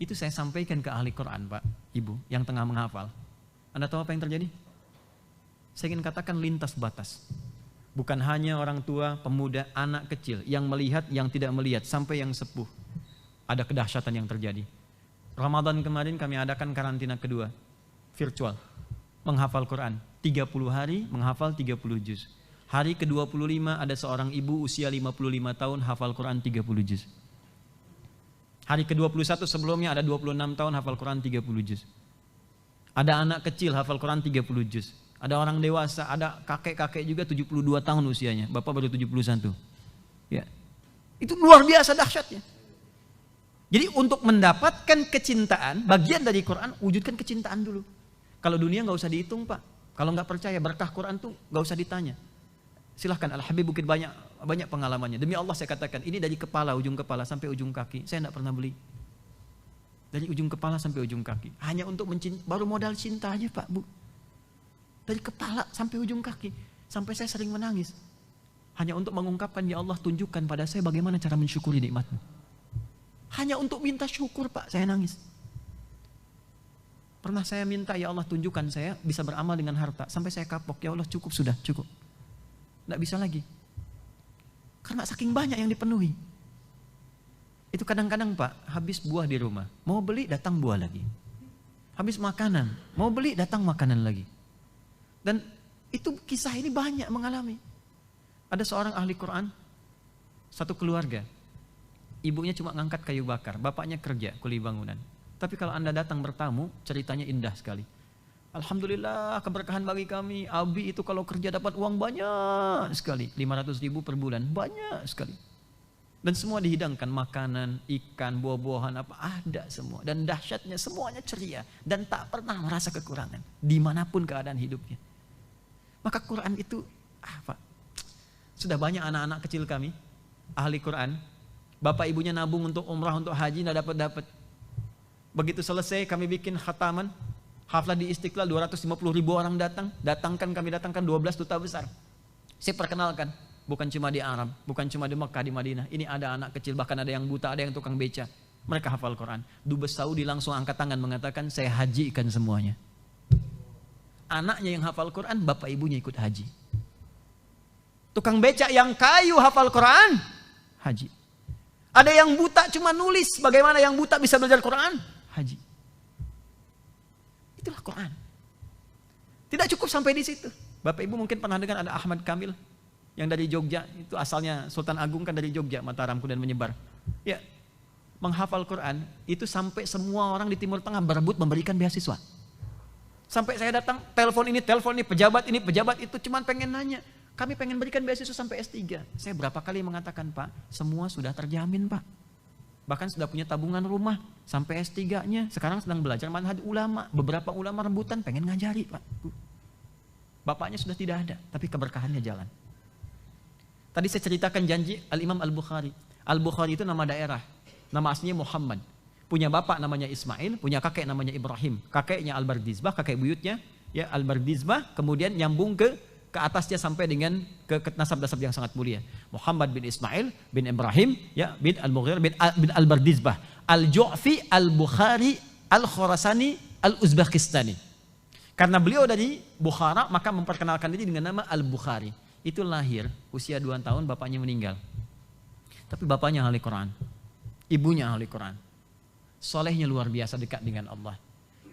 Itu saya sampaikan ke ahli Quran, Pak, Ibu, yang tengah menghafal. Anda tahu apa yang terjadi? Saya ingin katakan lintas batas. Bukan hanya orang tua, pemuda, anak kecil yang melihat, yang tidak melihat, sampai yang sepuh. Ada kedahsyatan yang terjadi. Ramadan kemarin kami adakan karantina kedua, virtual, menghafal Quran. 30 hari menghafal 30 juz. Hari ke-25 ada seorang ibu usia 55 tahun hafal Quran 30 juz. Hari ke-21 sebelumnya ada 26 tahun hafal Quran 30 juz. Ada anak kecil hafal Quran 30 juz. Ada orang dewasa, ada kakek-kakek juga 72 tahun usianya. Bapak baru 71. Ya. Itu luar biasa dahsyatnya. Jadi untuk mendapatkan kecintaan, bagian dari Quran, wujudkan kecintaan dulu. Kalau dunia nggak usah dihitung, Pak. Kalau nggak percaya berkah Quran tuh nggak usah ditanya. Silahkan, Al-Habib Bukit banyak pengalamannya. Demi Allah saya katakan, ini dari ujung kepala sampai ujung kaki. Saya tidak pernah beli. Dari ujung kepala sampai ujung kaki. Hanya untuk baru modal cinta aja, Pak, Bu. Dari kepala sampai ujung kaki. Sampai saya sering menangis. Hanya untuk mengungkapkan, ya Allah tunjukkan pada saya bagaimana cara mensyukuri nikmat-Mu. Hanya untuk minta syukur, Pak, saya nangis. Pernah saya minta, ya Allah tunjukkan saya bisa beramal dengan harta. Sampai saya kapok, ya Allah cukup sudah, cukup. Tidak bisa lagi. Karena saking banyak yang dipenuhi. Itu kadang-kadang, Pak, habis buah di rumah. Mau beli, datang buah lagi. Habis makanan. Mau beli, datang makanan lagi. Dan itu kisah ini banyak mengalami. Ada seorang ahli Quran, satu keluarga. Ibunya cuma ngangkat kayu bakar. Bapaknya kerja, kuli bangunan. Tapi kalau Anda datang bertamu, ceritanya indah sekali. Alhamdulillah keberkahan bagi kami. Abi itu kalau kerja dapat uang banyak sekali. 500 ribu per bulan. Banyak sekali. Dan semua dihidangkan. Makanan, ikan, buah-buahan apa. Ada semua. Dan dahsyatnya semuanya ceria. Dan tak pernah merasa kekurangan. Dimanapun keadaan hidupnya. Maka Quran itu apa? Sudah banyak anak-anak kecil kami. Ahli Quran. Bapak ibunya nabung untuk umrah, untuk haji. Tidak dapat-dapat. Begitu selesai kami bikin khataman. Haflah di Istiqlal 250 ribu orang datang. Kami datangkan 12 duta besar. Saya perkenalkan. Bukan cuma di Arab. Bukan cuma di Mekah, di Madinah. Ini ada anak kecil. Bahkan ada yang buta, ada yang tukang beca. Mereka hafal Quran. Dubes Saudi langsung angkat tangan mengatakan, saya hajikan semuanya. Anaknya yang hafal Quran, bapak ibunya ikut haji. Tukang beca yang kayu hafal Quran, haji. Ada yang buta cuma nulis. Bagaimana yang buta bisa belajar Quran? Haji. Itulah Quran. Tidak cukup sampai di situ. Bapak Ibu mungkin pernah dengar ada Ahmad Kamil yang dari Jogja. Itu asalnya Sultan Agung kan dari Jogja, Mataram kemudian menyebar. Ya, menghafal Quran itu sampai semua orang di Timur Tengah berebut memberikan beasiswa. Sampai saya datang, telepon ini, pejabat itu cuman pengen nanya. Kami pengen berikan beasiswa sampai S3. Saya berapa kali mengatakan, Pak, semua sudah terjamin, Pak. Bahkan sudah punya tabungan rumah sampai S3-nya. Sekarang sedang belajar manhaj ulama. Beberapa ulama rebutan pengen ngajari, Pak. Bapaknya sudah tidak ada, tapi keberkahannya jalan. Tadi saya ceritakan janji Al-Imam Al-Bukhari. Al-Bukhari itu nama daerah. Nama aslinya Muhammad. Punya bapak namanya Ismail, punya kakek namanya Ibrahim. Kakeknya Al-Bardizbah, kakek buyutnya ya Al-Bardizbah, kemudian nyambung ke atasnya sampai dengan ke nasab-nasab yang sangat mulia. Muhammad bin Ismail bin Ibrahim ya bin Al-Mughirah bin Al-Bardizbah, Al-Ju'fi, Al-Bukhari, Al-Khurasani, Al-Uzbekistani. Karena beliau dari Bukhara, maka memperkenalkan diri dengan nama Al-Bukhari. Itu lahir usia 2 tahun, bapaknya meninggal. Tapi bapaknya ahli Quran, ibunya ahli Quran. Solehnya luar biasa, dekat dengan Allah.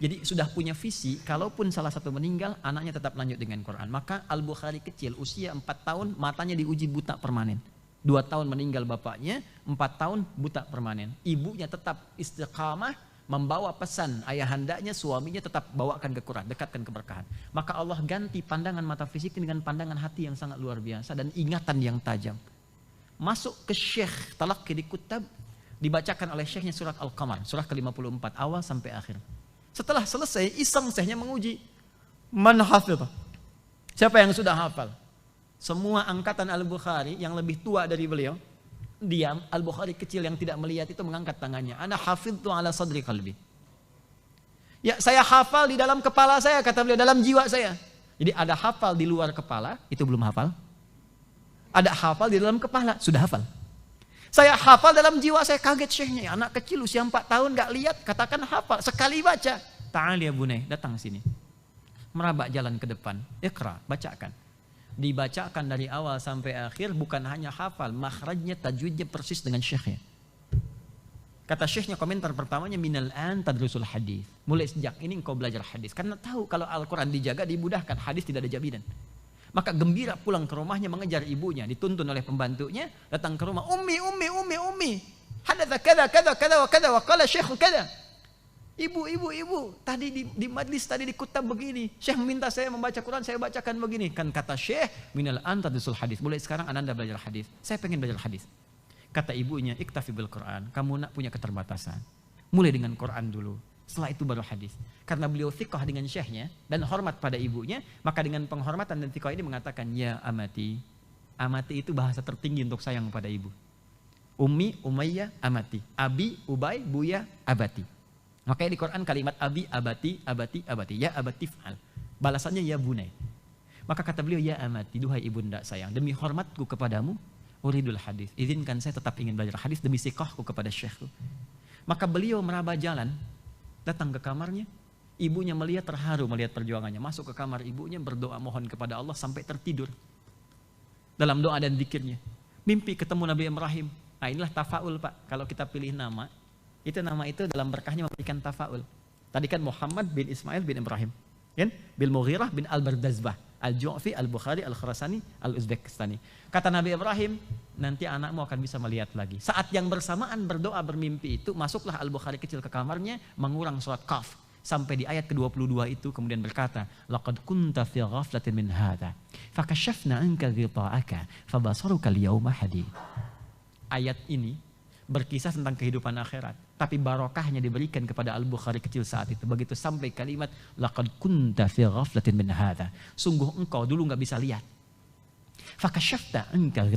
Jadi sudah punya visi, kalaupun salah satu meninggal, anaknya tetap lanjut dengan Quran. Maka Al-Bukhari kecil, usia 4 tahun, matanya diuji buta permanen. 2 tahun meninggal bapaknya, 4 tahun buta permanen. Ibunya tetap istiqamah, membawa pesan ayahandanya, suaminya tetap bawakan ke Quran, dekatkan keberkahan. Maka Allah ganti pandangan mata fisik dengan pandangan hati yang sangat luar biasa dan ingatan yang tajam. Masuk ke Syekh Talaqi di Kutab, dibacakan oleh Syekhnya surat Al-Qamar, surah ke-54, awal sampai akhir. Setelah selesai, iseng Syekhnya menguji. Man hafidh? Siapa yang sudah hafal? Semua angkatan Al-Bukhari yang lebih tua dari beliau, diam. Al-Bukhari kecil yang tidak melihat itu mengangkat tangannya. Ana hafidhtu ala sadri qalbi. Ya, saya hafal di dalam kepala saya, kata beliau, dalam jiwa saya. Jadi ada hafal di luar kepala, itu belum hafal. Ada hafal di dalam kepala, sudah hafal. Saya hafal dalam jiwa saya, kaget Syekhnya. Ya, anak kecil usia 4 tahun gak lihat, katakan hafal. Sekali baca, ta'al ya bunai, datang sini. Merabak jalan ke depan, iqra, bacakan. Dibacakan dari awal sampai akhir, bukan hanya hafal, makhrajnya, tajwidnya persis dengan Syekhnya. Kata Syekhnya komentar pertamanya, minal an tadrusul hadis. Mulai sejak ini engkau belajar hadis. Karena tahu kalau Al-Quran dijaga, dimudahkan, hadis tidak ada jaminan. Maka gembira pulang ke rumahnya mengejar ibunya, dituntun oleh pembantunya, datang ke rumah, ummi, hadatha kada wa qala syekh kada. Ibu, tadi di majlis tadi di kutab begini, Syekh meminta saya membaca Quran, saya bacakan begini. Kan kata Syekh, minal anta tadrusul hadis. Mulai sekarang Ananda belajar hadis. Saya pengen belajar hadis. Kata ibunya, iktafi bil Quran. Kamu nak punya keterbatasan. Mulai dengan Quran dulu. Setelah itu baru hadis. Karena beliau thiqah dengan syekhnya dan hormat pada ibunya, maka dengan penghormatan dan thiqah ini mengatakan, ya amati. Amati itu bahasa tertinggi untuk sayang pada ibu. Ummi, umayyah, amati. Abi, ubay, buya, abati. Makanya di Quran kalimat abi, abati. Ya abati fa'al. Balasannya ya bunai. Maka kata beliau, ya amati, duhai ibunda sayang, demi hormatku kepadamu, uridul hadis. Izinkan saya tetap ingin belajar hadis demi thiqahku kepada syekhku. Maka beliau meraba jalan, datang ke kamarnya, ibunya melihat terharu melihat perjuangannya, masuk ke kamar ibunya berdoa mohon kepada Allah sampai tertidur. Dalam doa dan zikirnya, mimpi ketemu Nabi Ibrahim. Nah inilah tafaul Pak, kalau kita pilih nama, itu nama itu dalam berkahnya memberikan tafaul. Tadi kan Muhammad bin Ismail bin Ibrahim, kan? Bil Mughirah bin Al-Bardazbah, Al-Ju'fi, Al-Bukhari, Al-Khurasani, Al-Uzbekistani. Kata Nabi Ibrahim, nanti anakmu akan bisa melihat lagi. Saat yang bersamaan berdoa bermimpi itu, masuklah Al-Bukhari kecil ke kamarnya, mengurang surat Qaf. Sampai di ayat ke-22 itu kemudian berkata, laqad kunta fi ghaflatin min hadha, fakashafna anka ghita'aka, fabasaruka al-yawma hadid. Ayat ini berkisah tentang kehidupan akhirat, tapi barokahnya diberikan kepada Al-Bukhari kecil saat itu. Begitu sampai kalimat laqad kunta fi ghaflatin min hadha, sungguh engkau dulu enggak bisa lihat. Fakashafna anka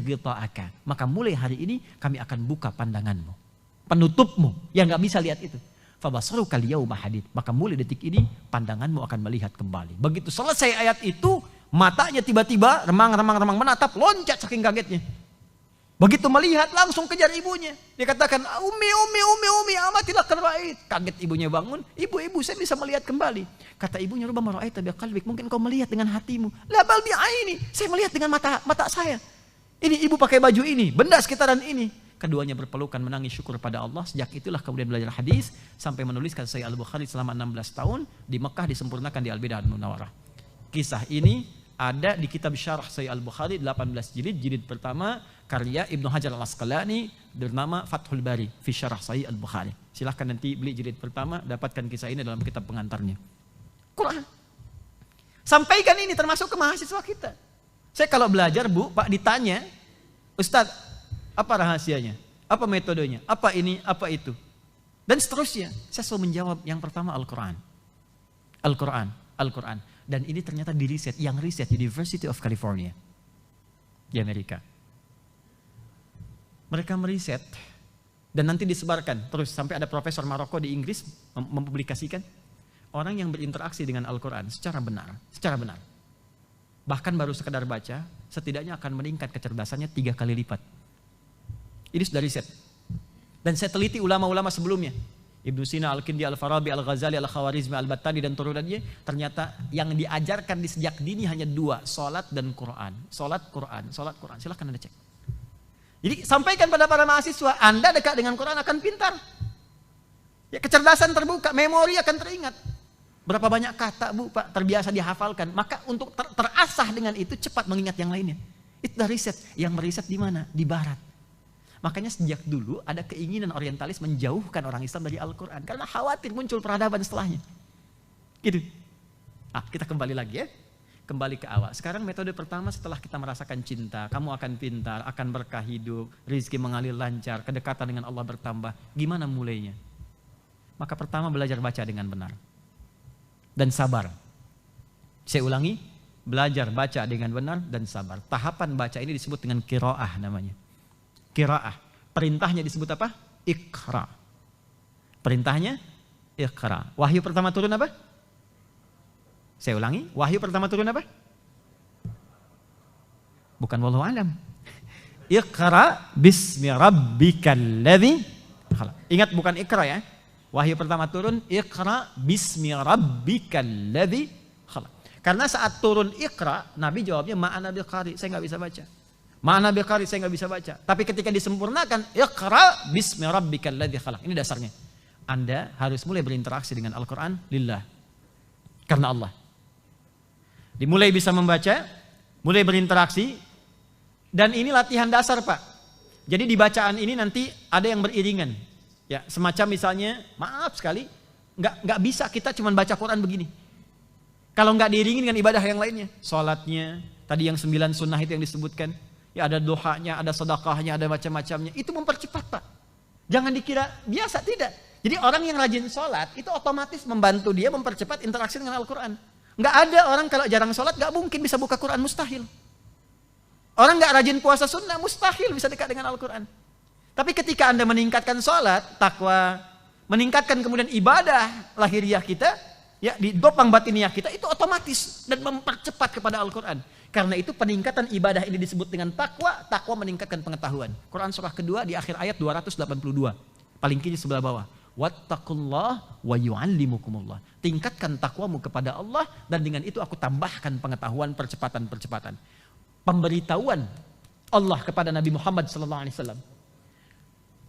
ghita'aka, maka mulai hari ini kami akan buka pandanganmu, penutupmu yang enggak bisa lihat itu. Fabasaruka al-yawma hadid, maka mulai detik ini pandanganmu akan melihat kembali. Begitu selesai ayat itu, matanya tiba-tiba remang menatap, loncat saking kagetnya. Begitu melihat langsung kejar ibunya. Dia katakan, ummi, amatilah karwait. Kaget ibunya bangun, ibu saya bisa melihat kembali. Kata ibunya, rubbama ra'aita biqalbik, mungkin kau melihat dengan hatimu. La bal bi'aini, saya melihat dengan mata saya. Ini ibu pakai baju ini, benda sekitaran ini. Keduanya berpelukan menangis syukur pada Allah. Sejak itulah kemudian belajar hadis sampai menuliskan Sahih Al-Bukhari selama 16 tahun di Mekah, disempurnakan di Al-Bidah Al-Munawwarah. Kisah ini ada di kitab Syarah Sahih Al-Bukhari 18 jilid. Jilid pertama karya Ibnu Hajar Al-Asqalani bernama Fathul Bari fi Syarah Sahih Al-Bukhari. Silahkan nanti beli jilid pertama, dapatkan kisah ini dalam kitab pengantarnya. Quran. Sampaikan ini termasuk ke mahasiswa kita. Saya kalau belajar Bu, Pak ditanya, Ustadz, apa rahasianya? Apa metodenya? Apa ini? Apa itu? Dan seterusnya. Saya selalu menjawab yang pertama Al-Quran. Al-Quran. Dan ini ternyata di riset, yang riset University of California di Amerika. Mereka meriset dan nanti disebarkan terus sampai ada profesor Maroko di Inggris mempublikasikan orang yang berinteraksi dengan Al-Quran secara benar. Bahkan baru sekedar baca, setidaknya akan meningkat kecerdasannya 3 kali lipat. Ini sudah riset. Dan saya teliti ulama-ulama sebelumnya. Ibnu Sina, Al-Kindi, Al-Farabi, Al-Ghazali, Al-Khawarizmi, Al-Battani dan turunannya, ternyata yang diajarkan di sejak dini hanya 2, salat dan Quran. Salat Quran. Silahkan Anda cek. Jadi sampaikan pada para mahasiswa, Anda dekat dengan Quran akan pintar. Ya kecerdasan terbuka, memori akan teringat. Berapa banyak kata Bu, Pak, terbiasa dihafalkan. Maka untuk terasah dengan itu cepat mengingat yang lainnya. Itu dah riset. Yang meriset di mana? Di barat. Makanya sejak dulu ada keinginan orientalis menjauhkan orang Islam dari Al-Quran. Karena khawatir muncul peradaban setelahnya. Gitu. Kita kembali lagi ya. Kembali ke awal. Sekarang metode pertama setelah kita merasakan cinta. Kamu akan pintar, akan berkah hidup, rezeki mengalir lancar, kedekatan dengan Allah bertambah. Gimana mulainya? Maka pertama belajar baca dengan benar. Dan sabar. Saya ulangi, belajar baca dengan benar dan sabar. Tahapan baca ini disebut dengan qiraah namanya. Qiraah. Perintahnya disebut apa? Iqra. Perintahnya Iqra. Wahyu pertama turun apa? Saya ulangi, wahyu pertama turun apa? Bukan wallahu alam. Iqra bismi rabbikal ladzi khalaq. Ingat bukan Iqra ya. Wahyu pertama turun, Iqra bismi rabbikal ladzi khalaq. Karena saat turun Iqra, Nabi jawabnya ma'ana biqari, saya nggak bisa baca. Ma'ana biqari, saya nggak bisa baca. Tapi ketika disempurnakan, Iqra bismi rabbikal ladzi khalaq. Ini dasarnya. Anda harus mulai berinteraksi dengan Al-Quran lillah. Karena Allah. Dimulai bisa membaca, mulai berinteraksi, dan ini latihan dasar Pak. Jadi di bacaan ini nanti ada yang beriringan. Ya, semacam misalnya, maaf sekali, nggak bisa kita cuma baca Quran begini. Kalau nggak diiringi dengan ibadah yang lainnya, sholatnya, tadi yang 9 sunnah itu yang disebutkan, ya ada dohanya, ada sedekahnya, ada macam-macamnya, itu mempercepat Pak. Jangan dikira biasa, tidak. Jadi orang yang rajin sholat itu otomatis membantu dia mempercepat interaksi dengan Al-Quran. Nggak ada orang kalau jarang sholat nggak mungkin bisa buka Quran, mustahil. Orang nggak rajin puasa sunnah mustahil bisa dekat dengan Al-Quran. Tapi ketika Anda meningkatkan sholat, takwa, meningkatkan kemudian ibadah lahiriah kita, ya di dopang batiniah kita, itu otomatis dan mempercepat kepada Al-Quran. Karena itu peningkatan ibadah ini disebut dengan takwa, takwa meningkatkan pengetahuan. Quran surah kedua di akhir ayat 282, paling kiri sebelah bawah. Wattaqullah wa yu'allimukumullah. Tingkatkan takwamu kepada Allah dan dengan itu aku tambahkan pengetahuan, percepatan-percepatan. Pemberitahuan Allah kepada Nabi Muhammad SAW.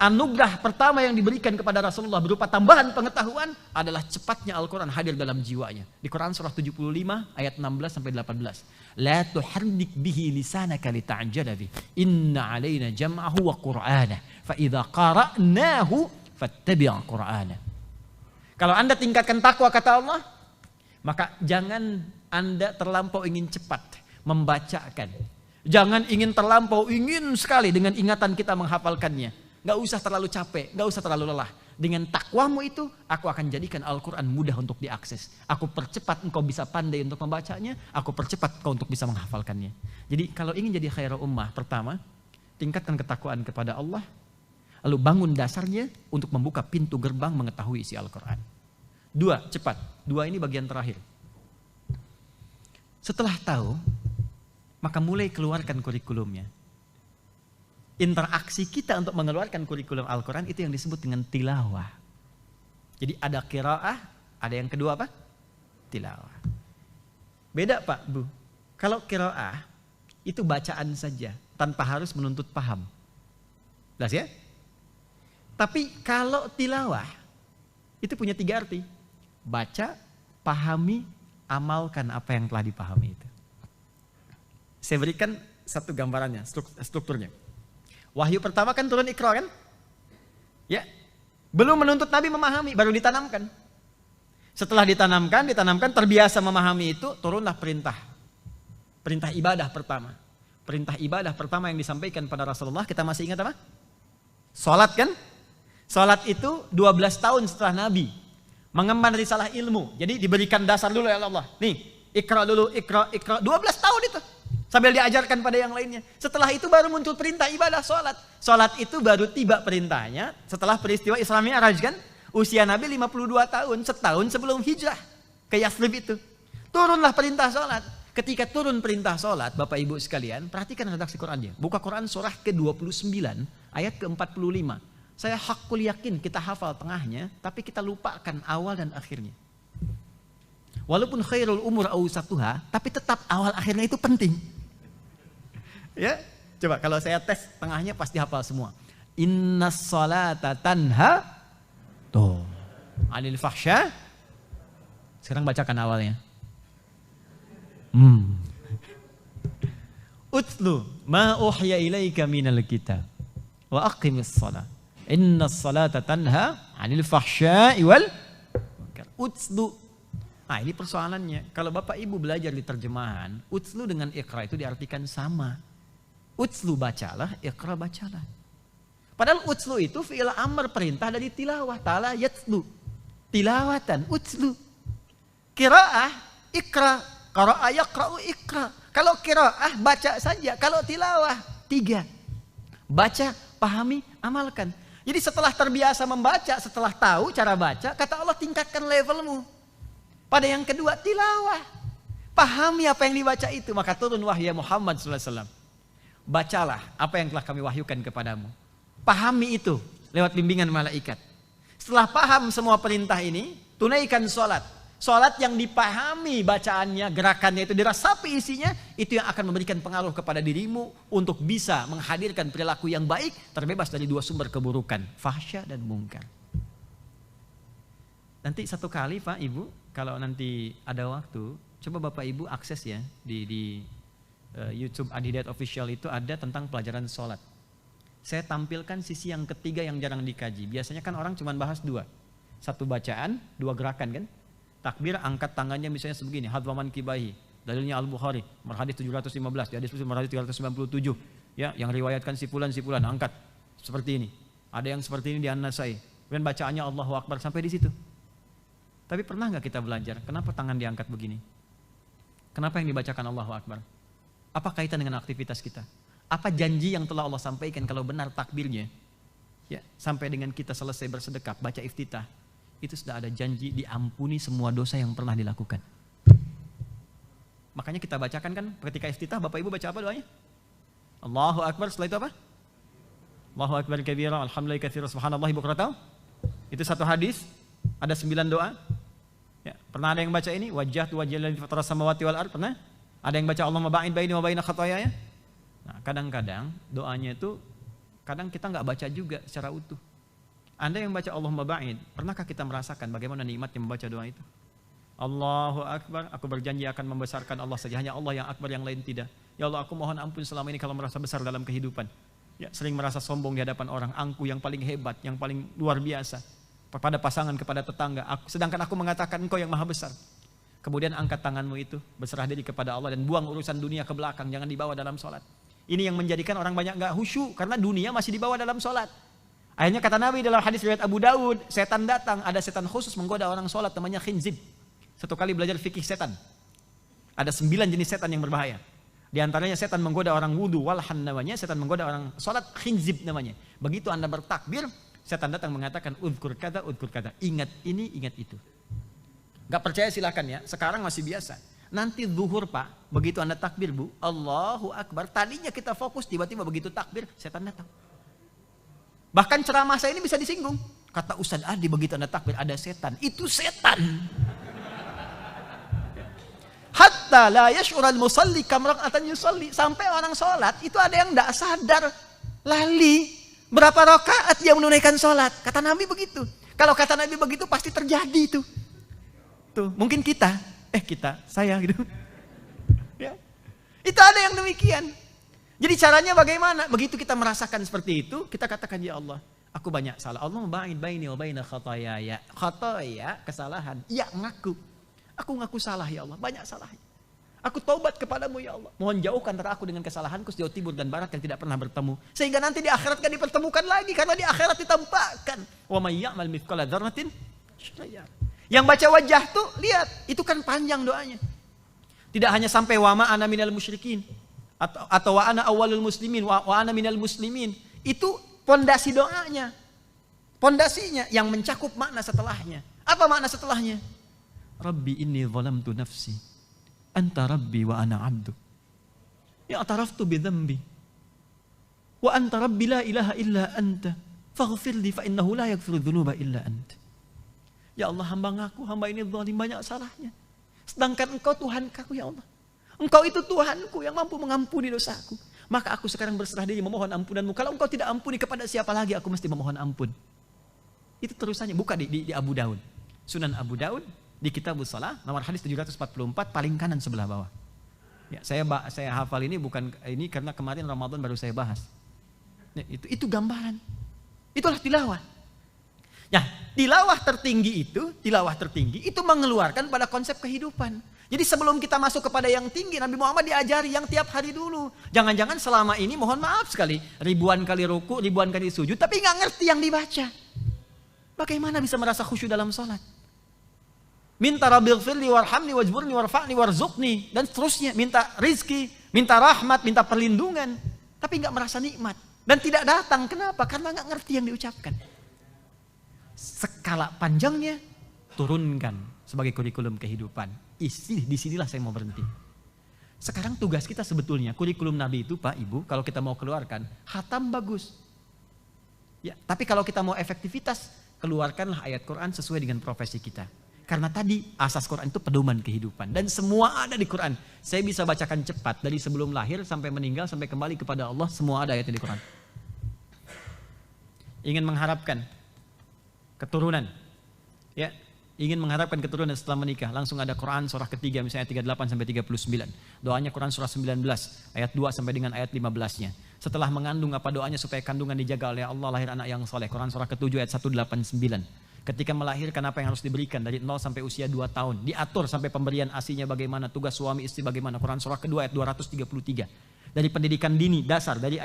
Anugerah pertama yang diberikan kepada Rasulullah berupa tambahan pengetahuan adalah cepatnya Al-Quran hadir dalam jiwanya. Di Quran surah 75 ayat 16 sampai 18. La tuharrik bihi lisanaka lita'jala bih. Inna 'alaina jam'ahu wa qur'anah. Fa idza qara'nahu fattabi' qur'anah. Kalau Anda tingkatkan takwa kata Allah, maka jangan Anda terlampau ingin cepat membacakan. Jangan ingin terlampau ingin sekali dengan ingatan kita menghafalkannya. Gak usah terlalu capek, gak usah terlalu lelah. Dengan takwamu itu, aku akan jadikan Al-Quran mudah untuk diakses. Aku percepat engkau bisa pandai untuk membacanya, aku percepat engkau untuk bisa menghafalkannya. Jadi kalau ingin jadi khairul ummah, pertama, tingkatkan ketakwaan kepada Allah, lalu bangun dasarnya untuk membuka pintu gerbang mengetahui isi Al-Quran. 2, cepat. 2 ini bagian terakhir. Setelah tahu, maka mulai keluarkan kurikulumnya. Interaksi kita untuk mengeluarkan kurikulum Al-Quran itu yang disebut dengan tilawah. Jadi ada qiraah, ada yang kedua apa? Tilawah. Beda Pak, Bu. Kalau qiraah itu bacaan saja tanpa harus menuntut paham. Jelas ya? Tapi kalau tilawah itu punya 3 arti. Baca, pahami, amalkan apa yang telah dipahami itu. Saya berikan satu gambarannya, strukturnya. Wahyu pertama kan turun Iqra kan? Ya. Belum menuntut Nabi memahami, baru ditanamkan. Setelah ditanamkan terbiasa memahami itu, turunlah perintah. Perintah ibadah pertama. Perintah ibadah pertama yang disampaikan pada Rasulullah, kita masih ingat apa? Salat kan? Salat itu 12 tahun setelah Nabi mengemban risalah ilmu. Jadi diberikan dasar dulu ya Allah. Nih, Iqra dulu, Iqra. 12 tahun itu. Sambil diajarkan pada yang lainnya. Setelah itu baru muncul perintah ibadah sholat. Sholat itu baru tiba perintahnya setelah peristiwa Isra Mi'raj kan. Usia Nabi 52 tahun, setahun sebelum hijrah ke Yathrib itu. Turunlah perintah sholat. Ketika turun perintah sholat, Bapak Ibu sekalian, perhatikan redaksi Qurannya. Buka Quran surah ke-29, ayat ke-45. Saya hakul yakin kita hafal tengahnya, tapi kita lupakan awal dan akhirnya. Walaupun khairul umur awsatuha, tapi tetap awal akhirnya itu penting. Ya, coba kalau saya tes tengahnya pasti hafal semua. Innas salata tanha. Tuh, 'anil fahsya. Sekarang bacakan awalnya. Utlu ma uhiya ilaika minal kitab wa aqimis shalah. Innas salata tanha 'anil fahsya'i wal munkar. Utlu. Nah, ini persoalannya. Kalau Bapak Ibu belajar di terjemahan, utlu dengan iqra itu diartikan sama. Utlu bacalah, iqra bacalah. Padahal utlu itu fi'il amr, perintah dari tilawah. Ta'ala yatlu. Tilawatan, utlu. Qiraah, iqra. Qara'a yaqra'u iqra. Kalau qiraah, baca saja. Kalau tilawah, 3. Baca, pahami, amalkan. Jadi setelah terbiasa membaca, setelah tahu cara baca, kata Allah tingkatkan levelmu. Pada yang kedua, tilawah. Pahami apa yang dibaca itu. Maka turun wahyu Muhammad SAW. Bacalah apa yang telah kami wahyukan kepadamu. Pahami itu lewat bimbingan malaikat. Setelah paham semua perintah ini, tunaikan sholat. Sholat yang dipahami bacaannya, gerakannya itu dirasapi isinya, itu yang akan memberikan pengaruh kepada dirimu untuk bisa menghadirkan perilaku yang baik, terbebas dari 2 sumber keburukan, fahsya dan munkar. Nanti satu kali Pak Ibu, kalau nanti ada waktu, coba Bapak Ibu akses ya di YouTube Adi Hidayat Official itu ada tentang pelajaran sholat. Saya tampilkan sisi yang ketiga yang jarang dikaji. Biasanya kan orang cuma bahas 2. 1 bacaan, 2 gerakan kan. Takbir, angkat tangannya misalnya sebegini, hadwaman kibahi. Dalilnya Al-Bukhari, hadis 715, di hadis Muslim hadis 397. Ya, yang riwayatkan sipulan-sipulan angkat seperti ini. Ada yang seperti ini di An-Nasai. Kemudian bacaannya Allahu Akbar sampai di situ. Tapi pernah nggak kita belajar kenapa tangan diangkat begini? Kenapa yang dibacakan Allahu Akbar? Apa kaitan dengan aktivitas kita? Apa janji yang telah Allah sampaikan kalau benar takbirnya? Ya, sampai dengan kita selesai bersedekap, baca iftitah, itu sudah ada janji diampuni semua dosa yang pernah dilakukan. Makanya kita bacakan kan ketika iftitah, Bapak Ibu baca apa doanya? Allahu Akbar, setelah itu apa? Allahu Akbar kabira, alhamdulillah katsira, subhanallahi bukratan. Itu satu hadis, ada 9 doa. Ya, pernah ada yang baca ini? Wajjahtu wajhiyal ladzi fatara samawati wal ardh, pernah? Ada yang baca Allahumma ba'id baini wa baina khataaya? Nah, kadang-kadang doanya itu kadang kita nggak baca juga secara utuh. Anda yang baca Allahumma ba'id, pernahkah kita merasakan bagaimana nikmatnya membaca doa itu? Allahu Akbar, aku berjanji akan membesarkan Allah saja, hanya Allah yang akbar, yang lain tidak. Ya Allah, aku mohon ampun selama ini kalau merasa besar dalam kehidupan. Ya, sering merasa sombong di hadapan orang, angku yang paling hebat, yang paling luar biasa. Kepada pasangan, kepada tetangga, sedangkan aku mengatakan engkau yang maha besar. Kemudian angkat tanganmu itu, berserah diri kepada Allah dan buang urusan dunia ke belakang, jangan dibawa dalam sholat. Ini yang menjadikan orang banyak gak khusyuk, karena dunia masih dibawa dalam sholat. Akhirnya kata Nabi dalam hadis riwayat Abu Dawud, setan datang, ada setan khusus menggoda orang sholat, namanya khinzib. Satu kali belajar fikih setan, ada 9 jenis setan yang berbahaya. Di antaranya setan menggoda orang wudu, walhan namanya, setan menggoda orang sholat, khinzib namanya. Begitu Anda bertakbir, setan datang mengatakan udhkur kata, ingat ini, ingat itu. Gak percaya silakan ya, sekarang masih biasa. Nanti zuhur Pak, begitu Anda takbir Bu, Allahu Akbar, tadinya kita fokus, tiba-tiba begitu takbir, setan datang. Bahkan ceramah saya ini bisa disinggung. Kata Ustaz Adi, begitu Anda takbir ada setan, itu setan. Hatta la yash'ural musalli kamraqatan yusalli, sampai orang sholat itu ada yang tidak sadar, lali berapa rakaat dia menunaikan sholat. Kata Nabi begitu. Kalau kata Nabi begitu pasti terjadi itu. Tuh, mungkin saya gitu. Ya. Itu ada yang demikian. Jadi caranya bagaimana? Begitu kita merasakan seperti itu, kita katakan ya Allah, aku banyak salah. Allah ba'id baini wa baina khataaya. Khataaya, kesalahan. Ya, ngaku. Aku ngaku salah ya Allah, banyak salahnya. Aku taubat kepadamu ya Allah. Mohon jauhkan antara aku dengan kesalahanku sejauh timur dan barat yang tidak pernah bertemu. Sehingga nanti di akhirat kan dipertemukan lagi. Karena di akhirat ditampakkan. Wa may ya'mal mithqala dzarratin syarran. Yang baca wajah tuh, lihat. Itu kan panjang doanya. Tidak hanya sampai wa ma ana minal musyrikin. Atau wa ana awwalul muslimin. Wa ana minal muslimin. Itu pondasi doanya. Pondasinya yang mencakup makna setelahnya. Apa makna setelahnya? Rabbi inni zalamtu nafsi. Anta Rabbi wa ana abdu. Ya ataraftu bidhambi. Wa anta Rabbi la ilaha illa anta. Faghfirli fa innahu la yaghfiru dhunuba illa anta. Ya Allah, hamba ini zalim, banyak salahnya. Sedangkan engkau Tuhanku ya Allah. Engkau itu Tuhanku yang mampu mengampuni dosaku. Maka aku sekarang berserah diri memohon ampunanmu. Kalau engkau tidak ampuni, kepada siapa lagi aku mesti memohon ampun. Itu terusannya, buka di Abu Daud. Sunan Abu Daud di Kitabus Shalah nomor hadis 744 paling kanan sebelah bawah. Ya, saya hafal ini bukan ini karena kemarin Ramadan baru saya bahas. Ya, itu gambaran. Itulah tilawah. Ya, tilawah tertinggi itu mengeluarkan pada konsep kehidupan. Jadi sebelum kita masuk kepada yang tinggi, Nabi Muhammad diajari yang tiap hari dulu. Jangan-jangan selama ini mohon maaf sekali, ribuan kali ruku, ribuan kali sujud, tapi nggak ngerti yang dibaca. Bagaimana bisa merasa khusyuk dalam sholat? Minta Rabbighfirli warhamni wajburni warfa'ni warzuqni dan seterusnya, minta rizki, minta rahmat, minta perlindungan, tapi nggak merasa nikmat dan tidak datang. Kenapa? Karena nggak ngerti yang diucapkan. Skala panjangnya turunkan sebagai kurikulum kehidupan. Disinilah saya mau berhenti. Sekarang tugas kita sebetulnya kurikulum Nabi itu Pak Ibu, kalau kita mau keluarkan khatam bagus. Ya, tapi kalau kita mau efektivitas, keluarkanlah ayat Quran sesuai dengan profesi kita. Karena tadi asas Quran itu pedoman kehidupan dan semua ada di Quran. Saya bisa bacakan cepat dari sebelum lahir sampai meninggal sampai kembali kepada Allah, semua ada ayatnya di Quran. Ingin mengharapkan keturunan, ya, ingin mengharapkan keturunan setelah menikah, langsung ada Quran surah ketiga misalnya 38 sampai 39. Doanya Quran surah 19 ayat 2 sampai dengan ayat 15-nya. Setelah mengandung apa doanya supaya kandungan dijaga oleh Allah, lahir anak yang soleh. Quran surah ke-7 ayat 189. Ketika melahirkan apa yang harus diberikan dari 0 sampai usia 2 tahun. Diatur sampai pemberian ASI-nya bagaimana, tugas suami istri bagaimana. Quran surah kedua ayat 233. Dari pendidikan dini dasar dari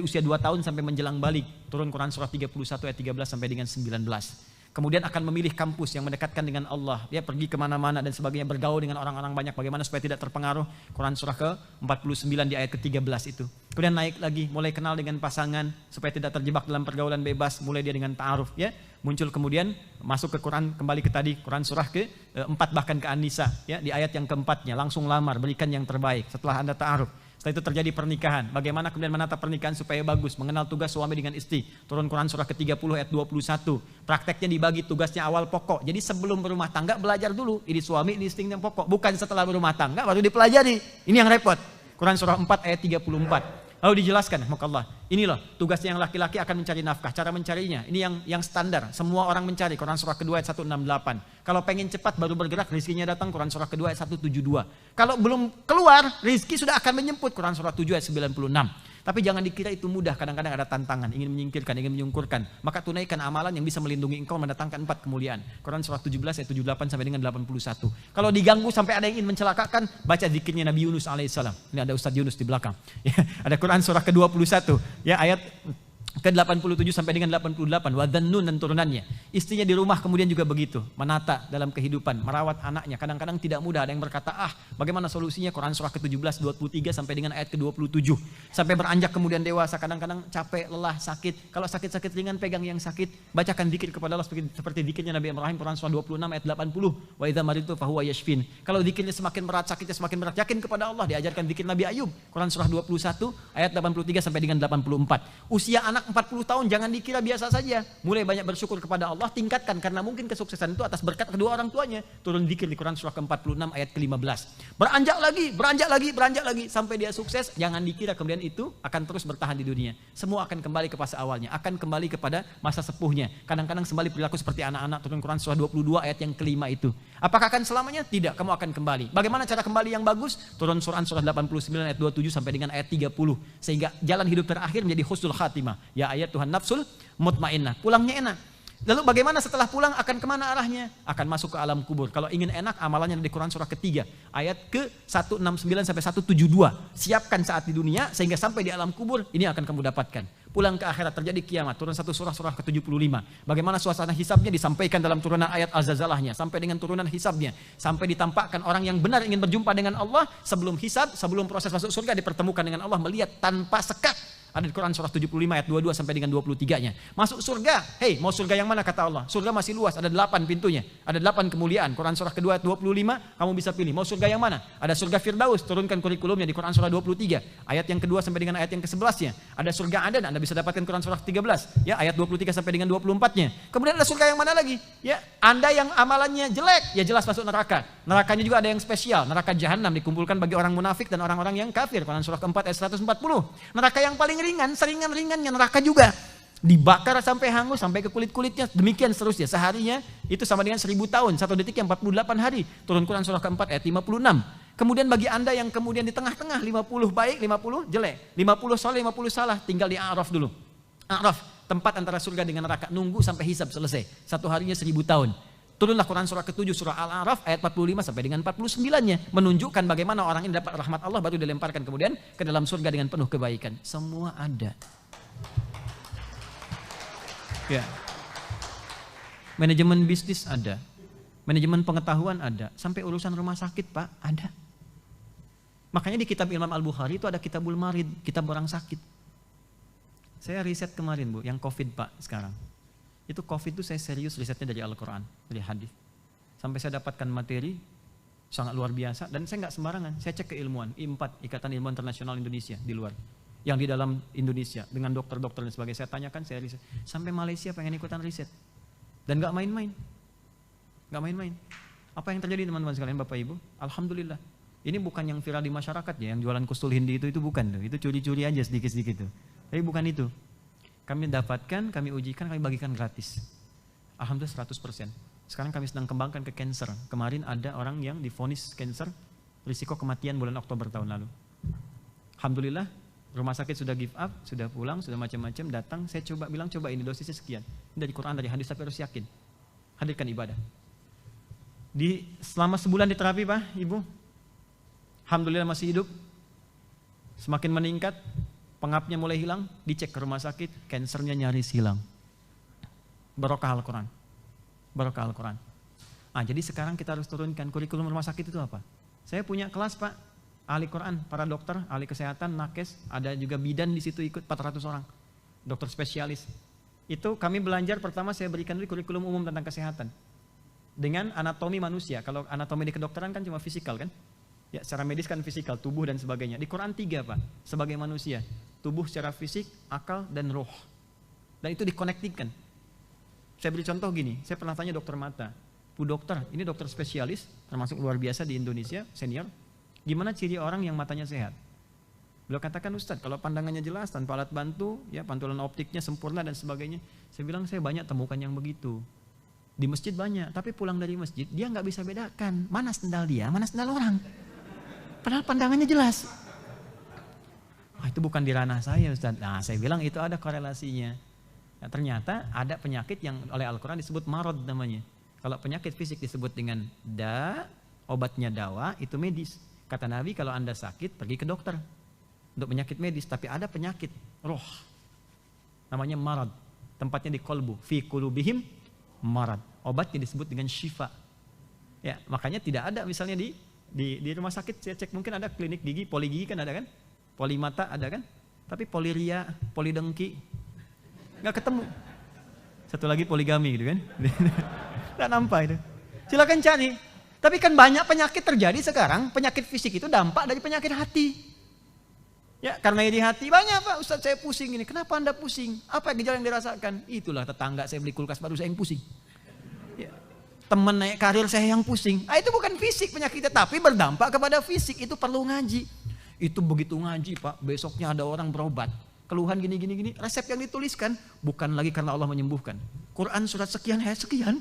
usia 2 tahun sampai menjelang balik. Turun Quran surah 31 ayat 13 sampai dengan 19. Kemudian akan memilih kampus yang mendekatkan dengan Allah. Dia pergi kemana-mana dan sebagainya, bergaul dengan orang-orang banyak. Bagaimana supaya tidak terpengaruh. Quran surah ke-49 di ayat ke-13 itu. Kemudian naik lagi, mulai kenal dengan pasangan supaya tidak terjebak dalam pergaulan bebas. Mulai dia dengan ta'aruf, ya. Muncul kemudian masuk ke Quran, kembali ke tadi Quran surah ke-4 bahkan ke An-Nisa, ya, di ayat yang ke-4-nya langsung lamar, berikan yang terbaik setelah Anda ta'aruf. Setelah itu terjadi pernikahan. Bagaimana kemudian menata pernikahan supaya bagus, mengenal tugas suami dengan istri. Turun Quran surah ke-30 ayat 21. Prakteknya dibagi tugasnya awal pokok. Jadi sebelum berumah tangga belajar dulu, ini suami, ini istri yang pokok. Bukan setelah berumah tangga baru dipelajari. Ini yang repot. Quran surah 4 ayat 34. Lalu dijelaskan, makallah, ini loh tugasnya yang laki-laki akan mencari nafkah, cara mencarinya. Ini yang standar, semua orang mencari. Quran surah kedua ayat 168. Kalau pengen cepat baru bergerak, rizkinya datang. Quran surah kedua ayat 172. Kalau belum keluar, rizki sudah akan menjemput. Quran surah 7 ayat 96. Tapi jangan dikira itu mudah, kadang-kadang ada tantangan, ingin menyingkirkan, ingin menyungkurkan. Maka tunaikan amalan yang bisa melindungi engkau mendatangkan 4 kemuliaan. Quran surah 17 ayat 78 sampai dengan 81. Kalau diganggu sampai ada yang ingin mencelakakan, baca zikirnya Nabi Yunus alaihissalam. Ini ada Ustaz Yunus di belakang. Ya, ada Quran surah ke-21, ya, ayat ke-87 sampai dengan 88. Wadhannun dan turunannya. Istrinya di rumah kemudian juga begitu, menata dalam kehidupan, merawat anaknya. Kadang-kadang tidak mudah, ada yang berkata, bagaimana solusinya? Quran surah ke-17 23 sampai dengan ayat ke-27. Sampai beranjak kemudian dewasa, kadang-kadang capek, lelah, sakit. Kalau sakit-sakit ringan pegang yang sakit, bacakan zikir kepada Allah seperti zikirnya Nabi Ibrahim Quran surah 26 ayat 80. Wa idza maritu fahuwa yashfin. Kalau zikirnya semakin berat, sakitnya semakin berat, yakin kepada Allah, diajarkan zikir Nabi Ayub Quran surah 21 ayat 83 sampai dengan 84. Usia anak 40 tahun jangan dikira biasa saja. Mulai banyak bersyukur kepada Allah, tingkatkan karena mungkin kesuksesan itu atas berkat kedua orang tuanya. Turun zikir di Quran surah ke-46 ayat ke-15. Beranjak lagi sampai dia sukses. Jangan dikira kemudian itu akan terus bertahan di dunia. Semua akan kembali ke fase awalnya, akan kembali kepada masa sepuhnya. Kadang-kadang kembali perilaku seperti anak-anak. Turun Quran surah 22 ayat yang ke-5 itu. Apakah akan selamanya? Tidak, kamu akan kembali. Bagaimana cara kembali yang bagus? Turun Quran surah 89 ayat 27 sampai dengan ayat 30. Sehingga jalan hidup terakhir menjadi husnul khatimah. Ya ayat Tuhan nafsul mutmainnah, pulangnya enak. Lalu bagaimana setelah pulang, akan kemana arahnya? Akan masuk ke alam kubur. Kalau ingin enak, amalannya di Quran surah ketiga ayat ke 169 sampai 172. Siapkan saat di dunia sehingga sampai di alam kubur ini akan kamu dapatkan. Pulang ke akhirat terjadi kiamat. Turun satu surah ke-75. Bagaimana suasana hisabnya disampaikan dalam turunan ayat Al-Zalzalahnya sampai dengan turunan hisabnya, sampai ditampakkan orang yang benar ingin berjumpa dengan Allah sebelum hisab, sebelum proses masuk surga dipertemukan dengan Allah melihat tanpa sekat. Ada di Quran surah 75 ayat 22 sampai dengan 23-nya. Masuk surga. Hei, mau surga yang mana kata Allah? Surga masih luas, ada 8 pintunya. Ada 8 kemuliaan. Quran surah kedua ayat 25, kamu bisa pilih. Mau surga yang mana? Ada surga Firdaus, turunkan kurikulumnya di Quran surah 23. Ayat yang kedua sampai dengan ayat yang ke-11-nya. Ada surga Adan, Anda bisa dapatkan Quran surah 13. Ya, ayat 23 sampai dengan 24-nya. Kemudian ada surga yang mana lagi? Ya, Anda yang amalannya jelek, ya jelas masuk neraka. Nerakanya juga ada yang spesial. Neraka Jahannam dikumpulkan bagi orang munafik dan orang-orang yang kafir. Quran surah keempat ayat 140. Neraka yang paling ringan, seringan-ringannya neraka juga. Dibakar sampai hangus, sampai ke kulit-kulitnya, demikian seterusnya. Seharinya itu sama dengan 1000 tahun, 1 detik yang 48 hari. Turun Quran surah keempat ayat 56. Kemudian bagi anda yang kemudian di tengah-tengah, 50 baik, 50 jelek. 50 soleh, 50 salah, tinggal di A'raf dulu. A'raf, tempat antara surga dengan neraka. Nunggu sampai hisab selesai. 1 harinya 1000 tahun. Turunlah Quran surah ke-7 surah Al-A'raf ayat 45 sampai dengan 49-nya. Menunjukkan bagaimana orang ini dapat rahmat Allah baru dilemparkan kemudian ke dalam surga dengan penuh kebaikan. Semua ada. Ya. Manajemen bisnis ada. Manajemen pengetahuan ada. Sampai urusan rumah sakit Pak, ada. Makanya di kitab Imam Al-Bukhari itu ada kitabul marid, kitab orang sakit. Saya riset kemarin Bu, yang COVID Pak sekarang. Itu COVID itu saya serius risetnya dari Al-Quran, dari hadis. Sampai saya dapatkan materi sangat luar biasa dan saya nggak sembarangan. Saya cek ke ilmuwan, I4, Ikatan Ilmuwan Internasional Indonesia di luar. Yang di dalam Indonesia dengan dokter-dokter dan sebagainya. Saya tanyakan, saya riset. Sampai Malaysia pengen ikutan riset. Dan nggak main-main. Nggak main-main. Apa yang terjadi teman-teman sekalian, Bapak Ibu? Alhamdulillah. Ini bukan yang viral di masyarakat ya, yang jualan kustul hindi itu bukan tuh. Itu curi-curi aja sedikit-sedikit tuh. Tapi bukan itu. Kami dapatkan, kami ujikan, kami bagikan gratis. Alhamdulillah 100%. Sekarang kami sedang kembangkan ke cancer. Kemarin ada orang yang divonis cancer, risiko kematian bulan Oktober tahun lalu. Alhamdulillah, rumah sakit sudah give up, sudah pulang, sudah macam-macam, datang, saya coba bilang, coba ini dosisnya sekian. Ini dari Quran, dari hadis, tapi harus yakin. Hadirkan ibadah. Selama sebulan di terapi Pak, Ibu, alhamdulillah masih hidup, semakin meningkat, pengapnya mulai hilang, dicek ke rumah sakit, kansernya nyaris hilang. Barokah Al-Quran. Barokah Al-Quran. Jadi sekarang kita harus turunkan kurikulum rumah sakit itu apa? Saya punya kelas Pak, ahli Quran, para dokter, ahli kesehatan, nakes, ada juga bidan di situ ikut 400 orang. Dokter spesialis. Itu kami belajar pertama saya berikan dulu kurikulum umum tentang kesehatan. Dengan anatomi manusia. Kalau anatomi di kedokteran kan cuma fisikal kan? Ya, secara medis kan fisikal, tubuh dan sebagainya. Di Quran 3 Pak, sebagai manusia. Tubuh secara fisik, akal, dan roh. Dan itu dikonektikan. Saya beri contoh gini, saya pernah tanya dokter mata. Bu dokter, ini dokter spesialis, termasuk luar biasa di Indonesia, senior. Gimana ciri orang yang matanya sehat? Beliau katakan, Ustadz, kalau pandangannya jelas, tanpa alat bantu, ya pantulan optiknya sempurna dan sebagainya. Saya bilang, saya banyak temukan yang begitu. Di masjid banyak, tapi pulang dari masjid, dia nggak bisa bedakan mana sendal dia, mana sendal orang. Padahal pandangannya jelas. Itu bukan di ranah saya Ustaz. Nah saya bilang itu ada korelasinya. Nah, ternyata ada penyakit yang oleh Al-Quran disebut marad namanya. Kalau penyakit fisik disebut dengan obatnya dawa, itu medis. Kata Nabi kalau anda sakit pergi ke dokter. Untuk penyakit medis, tapi ada penyakit roh. Namanya marad. Tempatnya di kolbu. Fi qulubihim marad. Obatnya disebut dengan syifa. Ya, makanya tidak ada misalnya di rumah sakit saya cek mungkin ada klinik gigi, poli gigi kan ada kan? Poli mata ada kan? Tapi poli ria, poli dengki nggak ketemu. Satu lagi poligami gitu kan? Nggak nampak itu. Silakan cari. Tapi kan banyak penyakit terjadi sekarang, penyakit fisik itu dampak dari penyakit hati. Ya, karena di hati banyak Pak, Ustaz saya pusing ini. Kenapa Anda pusing? Apa gejala yang dirasakan? Itulah tetangga saya beli kulkas baru saya yang pusing. Ya. Teman naik karir saya yang pusing. Itu bukan fisik penyakitnya, tapi berdampak kepada fisik. Itu perlu ngaji. Itu begitu ngaji Pak, besoknya ada orang berobat. Keluhan gini. Resep yang dituliskan bukan lagi karena Allah menyembuhkan. Quran surat sekian, ayat sekian.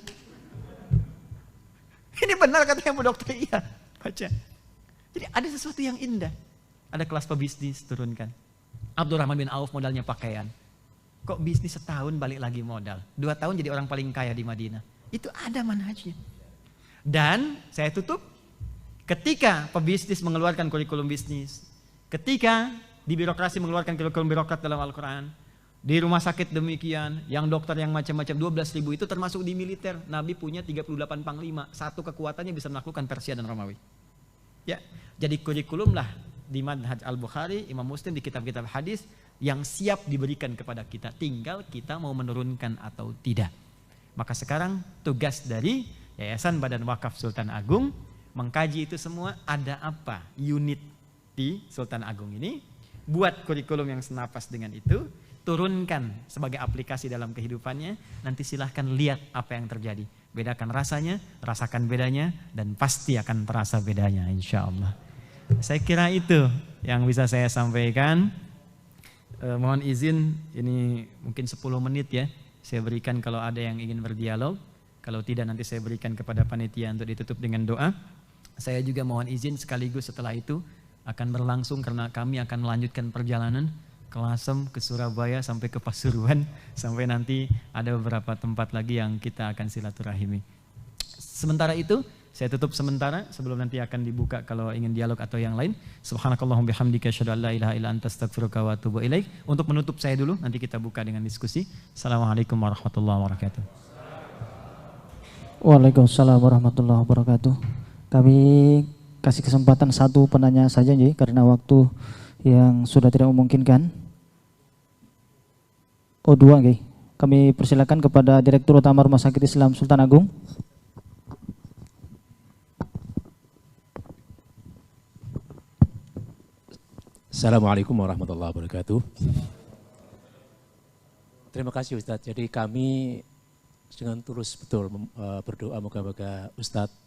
Ini benar katanya Bu Dokter, iya. Baca. Jadi ada sesuatu yang indah. Ada kelas pebisnis turunkan. Abdurrahman bin Auf modalnya pakaian. Kok bisnis setahun balik lagi modal. 2 tahun jadi orang paling kaya di Madinah. Itu ada manhajnya. Dan saya tutup, ketika pebisnis mengeluarkan kurikulum bisnis, ketika di birokrasi mengeluarkan kurikulum birokrat dalam Al-Quran, di rumah sakit demikian, yang dokter yang macam-macam 12.000 itu termasuk di militer. Nabi punya 38 panglima, satu kekuatannya bisa menaklukkan Persia dan Romawi. Ya, jadi kurikulum lah di Manhaj Al-Bukhari, Imam Muslim, di kitab-kitab hadis yang siap diberikan kepada kita. Tinggal kita mau menurunkan atau tidak. Maka sekarang tugas dari Yayasan Badan Wakaf Sultan Agung mengkaji itu semua, ada apa unit di Sultan Agung ini, buat kurikulum yang senapas dengan itu, turunkan sebagai aplikasi dalam kehidupannya, nanti silahkan lihat apa yang terjadi. Bedakan rasanya, rasakan bedanya, dan pasti akan terasa bedanya insya Allah. Saya kira itu yang bisa saya sampaikan. Mohon izin, ini mungkin 10 menit ya. Saya berikan kalau ada yang ingin berdialog. Kalau tidak nanti saya berikan kepada panitia untuk ditutup dengan doa. Saya juga mohon izin sekaligus setelah itu akan berlangsung karena kami akan melanjutkan perjalanan ke Lasem, ke Surabaya, sampai ke Pasuruan. Sampai nanti ada beberapa tempat lagi yang kita akan silaturahimi. Sementara itu, saya tutup sementara sebelum nanti akan dibuka kalau ingin dialog atau yang lain. Subhanakallahumma bihamdika asyhadu an la ilaha illa anta astaghfiruka wa atubu ilaik. Untuk menutup saya dulu, nanti kita buka dengan diskusi. Assalamualaikum warahmatullahi wabarakatuh. Waalaikumsalam warahmatullahi wabarakatuh. Kami kasih kesempatan satu penanya saja Ji, karena waktu yang sudah tidak memungkinkan. Oh, dua Ji. Kami persilakan kepada Direktur Utama Rumah Sakit Islam Sultan Agung. Assalamualaikum warahmatullahi wabarakatuh. Terima kasih Ustadz. Jadi kami dengan tulus betul berdoa moga-moga Ustadz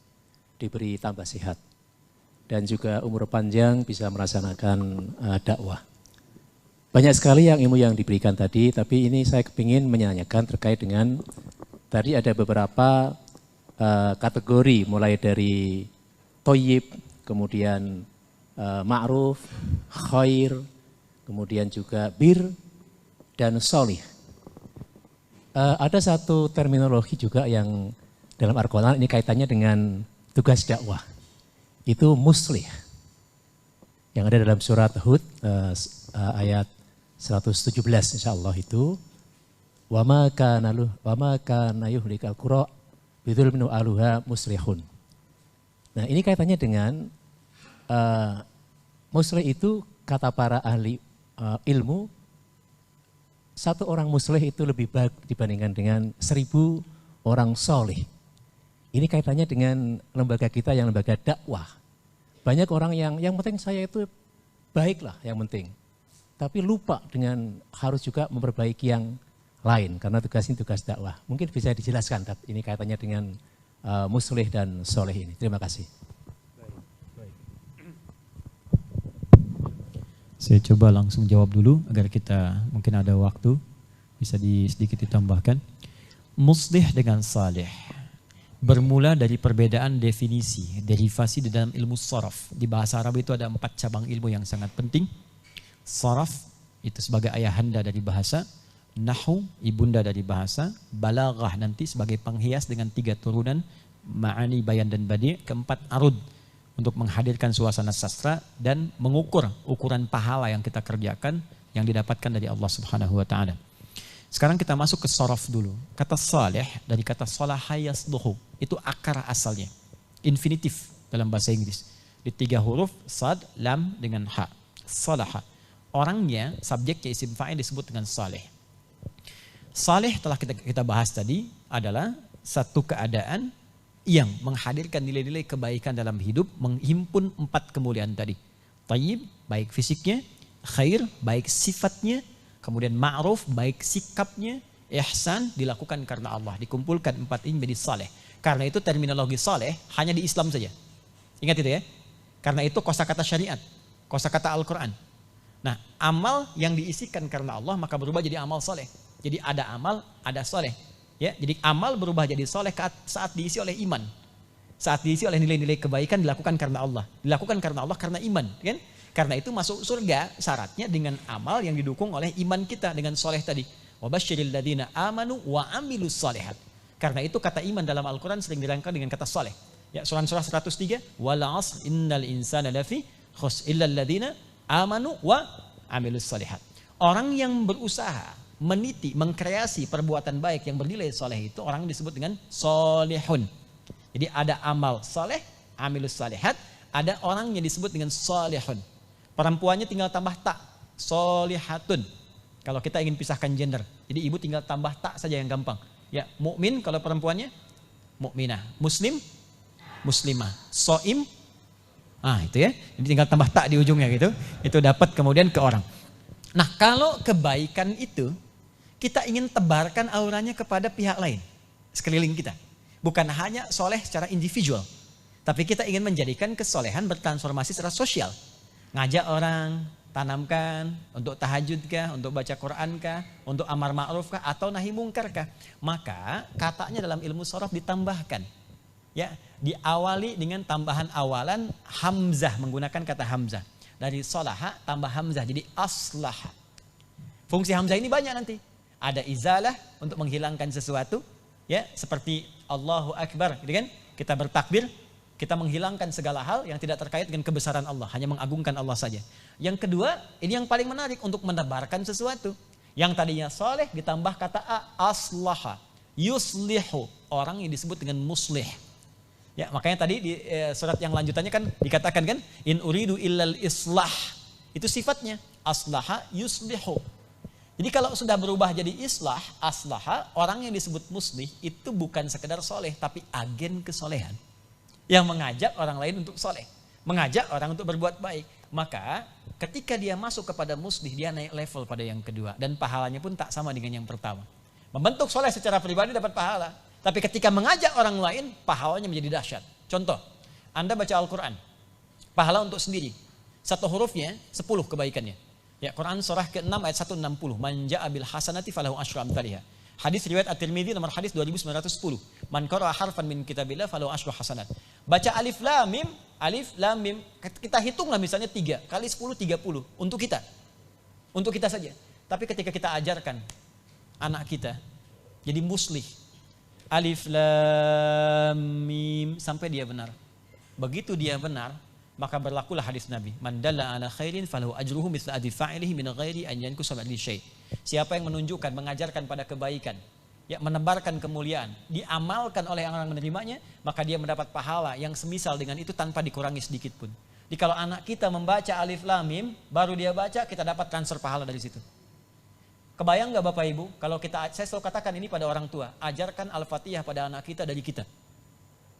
diberi tambah sehat dan juga umur panjang bisa melaksanakan dakwah. Banyak sekali yang ilmu yang diberikan tadi, tapi ini saya kepingin menanyakan terkait dengan tadi ada beberapa kategori mulai dari toyib, kemudian ma'ruf, khair, kemudian juga bir, dan solih. Ada satu terminologi juga yang dalam Al-Quran ini kaitannya dengan tugas dakwah. Itu muslih. Yang ada dalam surat Hud ayat 117 insyaallah itu. Wa ma kana yuhlikal qura bidzulmin aluha muslihun. Nah, ini kaitannya dengan muslih itu kata para ahli ilmu, satu orang muslih itu lebih baik dibandingkan dengan 1000 orang soleh. Ini kaitannya dengan lembaga kita yang lembaga dakwah. Banyak orang yang penting saya itu baik lah yang penting. Tapi lupa dengan harus juga memperbaiki yang lain karena tugas ini tugas dakwah. Mungkin bisa dijelaskan ini kaitannya dengan muslih dan soleh ini. Terima kasih. Saya coba langsung jawab dulu agar kita mungkin ada waktu bisa sedikit ditambahkan. Muslih dengan salih bermula dari perbedaan definisi, derivasi di dalam ilmu saraf. Di bahasa Arab itu ada 4 cabang ilmu yang sangat penting. Saraf itu sebagai ayahanda dari bahasa, nahu ibunda dari bahasa, balaghah nanti sebagai penghias dengan 3 turunan, ma'ani, bayan dan badi', keempat arud untuk menghadirkan suasana sastra dan mengukur ukuran pahala yang kita kerjakan yang didapatkan dari Allah Subhanahu wa taala. Sekarang kita masuk ke saraf dulu. Kata salih dari kata salaha yasluhu, itu akar asalnya. Infinitif dalam bahasa Inggris. Di 3 huruf sad, lam dengan ha. Salaha. Orangnya, subjeknya isim fa'il disebut dengan salih. Salih telah kita bahas tadi adalah satu keadaan yang menghadirkan nilai-nilai kebaikan dalam hidup, menghimpun 4 kemuliaan tadi. Tayyib, baik fisiknya, khair, baik sifatnya, kemudian ma'ruf, baik sikapnya, ihsan, dilakukan karena Allah. Dikumpulkan 4 ini menjadi saleh. Karena itu terminologi saleh hanya di Islam saja. Ingat itu ya. Karena itu kosakata syariat, kosakata Al-Quran. Nah, amal yang diisikan karena Allah maka berubah jadi amal saleh. Jadi ada amal, ada saleh. Ya, jadi amal berubah jadi soleh saat diisi oleh iman. Saat diisi oleh nilai-nilai kebaikan dilakukan karena Allah. Dilakukan karena Allah karena iman. Kan? Karena itu masuk surga syaratnya dengan amal yang didukung oleh iman kita dengan soleh tadi. Wabasyiril ladzina amanu wa amilus solihat. Karena itu kata iman dalam Al-Quran sering dirangkai dengan kata soleh. Ya, surah 103. Wal 'asr innal insana lafi khusr illal ladzina amanu wa amilus solihat. Orang yang berusaha meniti, mengkreasi perbuatan baik yang bernilai soleh itu orang disebut dengan solehun. Jadi ada amal soleh, amilus solehat, ada orang yang disebut dengan solehun. Perempuannya tinggal tambah tak, solehatun. Kalau kita ingin pisahkan gender, jadi ibu tinggal tambah tak saja yang gampang. Ya, mukmin kalau perempuannya mukminah, muslim, muslimah, soim, itu ya. Jadi tinggal tambah tak di ujungnya gitu. Itu dapat kemudian ke orang. Nah, kalau kebaikan itu kita ingin tebarkan auranya kepada pihak lain sekeliling kita. Bukan hanya soleh secara individual, tapi kita ingin menjadikan kesolehan bertransformasi secara sosial. Ngajak orang, Tanamkan untuk tahajud kah, untuk baca Quran kah, untuk amar ma'ruf kah, atau nahi mungkar kah. Maka katanya dalam ilmu sorof ditambahkan. Ya, diawali dengan tambahan awalan hamzah, menggunakan kata hamzah. Dari solaha tambah hamzah, jadi aslaha. Fungsi hamzah ini banyak nanti. Ada izalah untuk menghilangkan sesuatu, ya, seperti Allahu Akbar, gitu kan? Kita bertakbir, kita menghilangkan segala hal yang tidak terkait dengan kebesaran Allah, hanya mengagungkan Allah saja. Yang kedua, ini yang paling menarik, untuk menebarkan sesuatu. Yang tadinya soleh ditambah kata aslaha, yuslihu, orang yang disebut dengan muslih. Ya, makanya tadi di surat yang lanjutannya kan dikatakan kan, in uridu illal islah. Itu sifatnya, aslaha yuslihu. Jadi kalau sudah berubah jadi islah, aslaha, orang yang disebut muslih itu bukan sekedar soleh, tapi agen kesolehan. Yang mengajak orang lain untuk soleh, mengajak orang untuk berbuat baik. Maka ketika dia masuk kepada muslih, dia naik level pada yang kedua. Dan pahalanya pun tak sama dengan yang pertama. Membentuk soleh secara pribadi dapat pahala. Tapi ketika mengajak orang lain, pahalanya menjadi dahsyat. Contoh, Anda baca Al-Quran, pahala untuk sendiri. Satu hurufnya 10 kebaikannya. Ya, Quran surah ke-6 ayat 160. Man ja'a bil hasanati falahu asyru amsalihha. Hadis riwayat At-Tirmidzi nomor hadis 2910. Man qara'a harfan min kitabillah falahu asyru hasanat. Baca alif lam mim, kita hitunglah misalnya 3 kali 10 30 untuk kita. Untuk kita saja. Tapi ketika kita ajarkan anak kita jadi muslih, alif lam mim sampai dia benar. Begitu dia benar, maka berlakulah hadis Nabi. Man dalla ala khairin falahu ajruhu mithla ajri fa'ilihi min ghairi an yanqusa min syai'. Siapa yang menunjukkan, mengajarkan pada kebaikan, ya, menebarkan kemuliaan, diamalkan oleh orang menerimanya, maka dia mendapat pahala yang semisal dengan itu tanpa dikurangi sedikit pun. Jadi kalau anak kita membaca alif lam mim, baru dia baca, kita dapat transfer pahala dari situ. Kebayang nggak Bapak Ibu, kalau saya selalu katakan ini pada orang tua, ajarkan Al-Fatihah pada anak kita dari kita.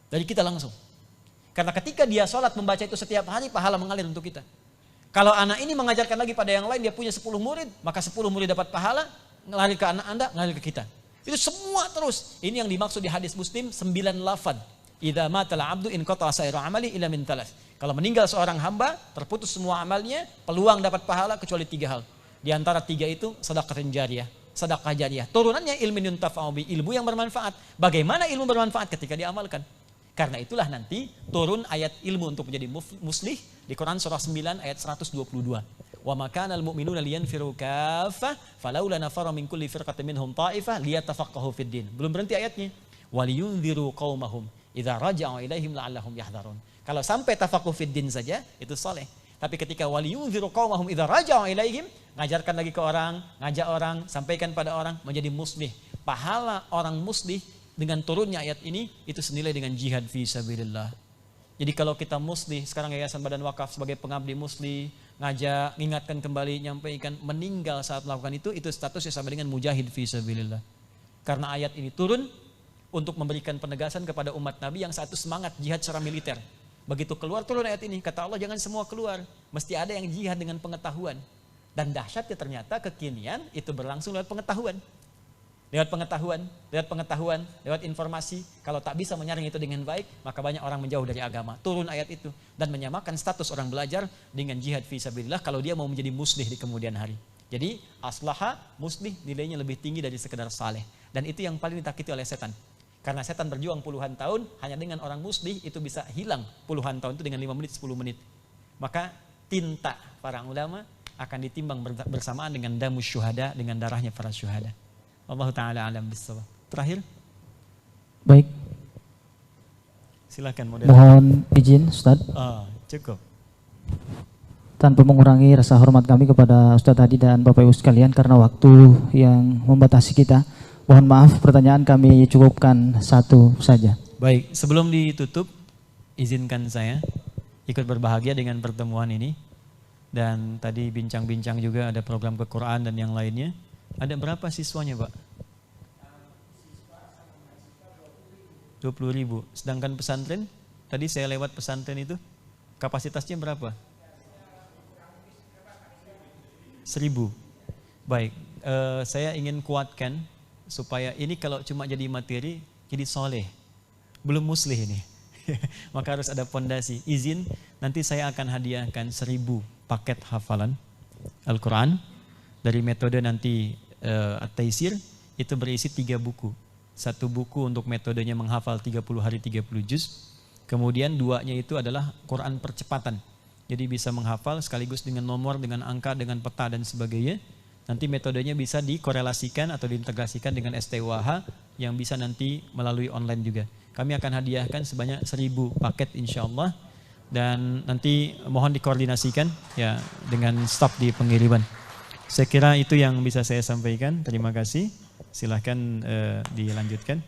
Dari kita langsung. Karena ketika dia sholat membaca itu setiap hari, pahala mengalir untuk kita. Kalau anak ini mengajarkan lagi pada yang lain, dia punya 10 murid, maka 10 murid dapat pahala, ngalir ke anak Anda, ngalir ke kita. Itu semua terus. Ini yang dimaksud di hadis Muslim 9 lafaz. Idza matal 'abdu in qata'a sa'iru 'amali illa min thalath. Kalau meninggal seorang hamba, terputus semua amalnya, peluang dapat pahala kecuali 3 hal. Di antara 3 itu sedekah jariyah, sedekah jariyah. Turunannya ilmu yuntafa'u bi, ilmu yang bermanfaat. Bagaimana ilmu bermanfaat ketika diamalkan? Karena itulah nanti turun ayat ilmu untuk menjadi muslih di Quran surah 9 ayat 122. Wa makana al-mu'minuna liyanfiru kaffah falaula nafara min kulli firqatin minhum ta'ifah liyatafaqahu fid din. Belum berhenti ayatnya. Waliyunziru qaumahum idza raja'u ilaihim la'allahum yahdharun. Kalau sampai tafaqahu fid din saja itu saleh. Tapi ketika waliyunziru qaumahum idza raja'u ilaihim, ngajarkan lagi ke orang, ngajak orang, sampaikan pada orang, menjadi muslih. Pahala orang muslih dengan turunnya ayat ini itu senilai dengan jihad fi sabilillah. Jadi kalau kita muslih, sekarang Yayasan Badan Wakaf sebagai pengabdi muslih, ngajak, mengingatkan kembali, nyampaikan, meninggal saat melakukan itu statusnya sama dengan mujahid fi sabilillah. Karena ayat ini turun untuk memberikan penegasan kepada umat Nabi yang satu semangat jihad secara militer. Begitu keluar turun ayat ini, kata Allah jangan semua keluar, mesti ada yang jihad dengan pengetahuan. Dan dahsyatnya ternyata kekinian itu berlangsung lewat pengetahuan. Lewat pengetahuan, lewat informasi. Kalau tak bisa menyaring itu dengan baik, maka banyak orang menjauh dari agama. Turun ayat itu dan menyamakan status orang belajar dengan jihad fi sabilillah kalau dia mau menjadi muslih di kemudian hari. Jadi aslaha, muslih nilainya lebih tinggi dari sekedar saleh. Dan itu yang paling ditakiti oleh setan. Karena setan berjuang puluhan tahun, hanya dengan orang muslih itu bisa hilang puluhan tahun itu dengan 5 menit, 10 menit. Maka tinta para ulama akan ditimbang bersamaan dengan damus syuhada, dengan darahnya para syuhada. Allah Ta'ala alam bisawab. Terakhir. Baik. Silakan moderator. Mohon izin Ustaz. Cukup. Tanpa mengurangi rasa hormat kami kepada Ustaz Hadi dan Bapak Ibu sekalian karena waktu yang membatasi kita. Mohon maaf pertanyaan kami cukupkan satu saja. Baik, sebelum ditutup, izinkan saya ikut berbahagia dengan pertemuan ini. Dan tadi bincang-bincang juga ada program Quran dan yang lainnya. Ada berapa siswanya Pak? 20.000. Sedangkan pesantren, tadi saya lewat pesantren itu, kapasitasnya berapa? 1.000. Baik, saya ingin kuatkan supaya ini kalau cuma jadi materi, jadi soleh. Belum muslih ini. Maka harus ada fondasi. Izin, nanti saya akan hadiahkan 1.000 paket hafalan Al-Quran. Dari metode nanti At-Taisir itu berisi 3 buku. 1 buku untuk metodenya menghafal 30 hari 30 juz. Kemudian 2-nya itu adalah Quran percepatan. Jadi bisa menghafal sekaligus dengan nomor, dengan angka, dengan peta dan sebagainya. Nanti metodenya bisa dikorelasikan atau diintegrasikan dengan STUAH yang bisa nanti melalui online juga. Kami akan hadiahkan sebanyak 1000 paket insya Allah. Dan nanti mohon dikoordinasikan ya dengan staf di pengiriman. Saya kira itu yang bisa saya sampaikan. Terima kasih. Silahkan dilanjutkan.